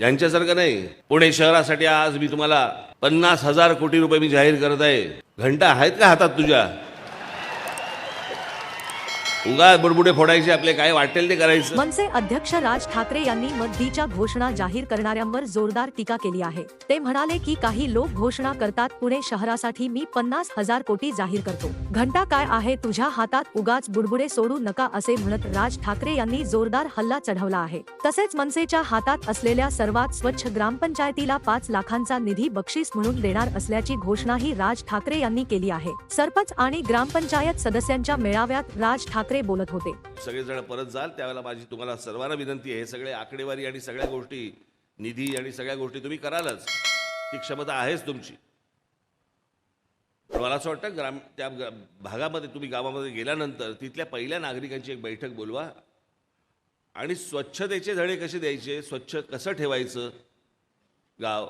यांच्यासारखं नाही. पुणे शहरासाठी आज मी तुम्हाला 50,000 कोटी रुपये मी जाहीर करत आहे. घंटा आहेत का हातात तुझ्या? उगा बुडबुडे फोडायचे, आपले काय वाटेल ते करायचं. मनसे अध्यक्ष राज ठाकरे यांनी मदतीच्या घोषणा जाहीर करणाऱ्यांवर जोरदार टीका केली आहे. ते म्हणाले की काही लोक घोषणा करतात पुणे शहरासाठी मी 50,000 कोटी जाहीर करतो. घंटा काय आहे तुझ्या हातात, उगाच बुडबुडे सोडू नका असे म्हणत राज ठाकरे यांनी जोरदार हल्ला चढवला आहे. तसेच मनसेच्या हातात असलेल्या सर्वात स्वच्छ ग्रामपंचायतीला 5 लाखांचा निधी बक्षीस म्हणून देणार असल्याची घोषणाही राज ठाकरे यांनी केली आहे. सरपंच आणि ग्रामपंचायत सदस्यांच्या मेळाव्यात राज ठाकरे बोलत होते. सगळेजण परत जाल त्यावेळेला माझी तुम्हाला सर्वांना विनंती आहे, सगळे आकडेवारी आणि सगळ्या गोष्टी, निधी आणि सगळ्या गोष्टी तुम्ही करालच, ती क्षमता आहेच तुमची. पण मला असं वाटतं त्या भागामध्ये तुम्ही गावामध्ये गेल्यानंतर तिथल्या पहिल्या नागरिकांची एक बैठक बोलवा आणि स्वच्छतेचे धडे कसे द्यायचे, स्वच्छ कसं ठेवायचं गाव,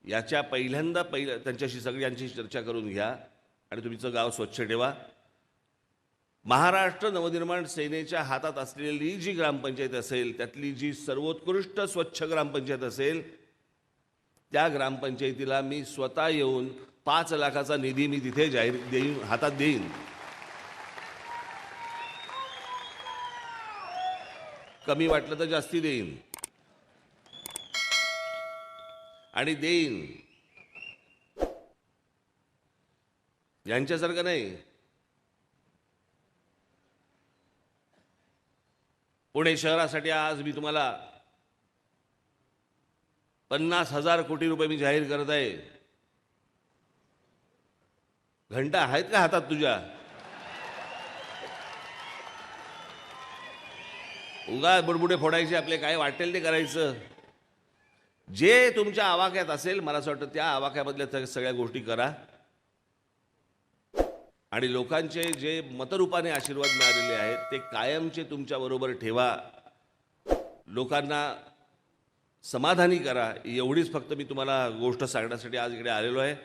याच्या पहिल्यांदा त्यांच्याशी सगळ्यांची चर्चा करून घ्या आणि तुमचं गाव स्वच्छ ठेवा. महाराष्ट्र नवनिर्माण सेनेच्या हातात असलेली जी ग्रामपंचायत असेल, त्यातली जी सर्वोत्कृष्ट स्वच्छ ग्रामपंचायत असेल, त्या ग्रामपंचायतीला मी स्वतः येऊन 5 लाखाचा निधी मी तिथे जाहीर देईन, हातात देईन. कमी वाटलं तर जास्ती देईन आणि देईन. यांच्यासारखं नाही. पुणे शहरासाठी आज मी तुम्हाला 50,000 कोटी रुपये मी जाहीर करत आहे. घंटा आहेत का हातात तुझ्या? उगा बुडबुडे फोडायचे, आपले काय वाटेल ते करायचं. जे तुमच्या आवाक्यात असेल, मला असं वाटतं त्या आवाक्यामधल्या सगळ्या गोष्टी करा आणि लोकांचे जे मतरूपाने आशीर्वाद मिळालेले आहेत ते कायमचे तुमच्याबरोबर ठेवा. लोकांना समाधानी करा. एवढीच फक्त मी तुम्हाला गोष्ट सांगण्यासाठी आज इकडे आलेलो आहे.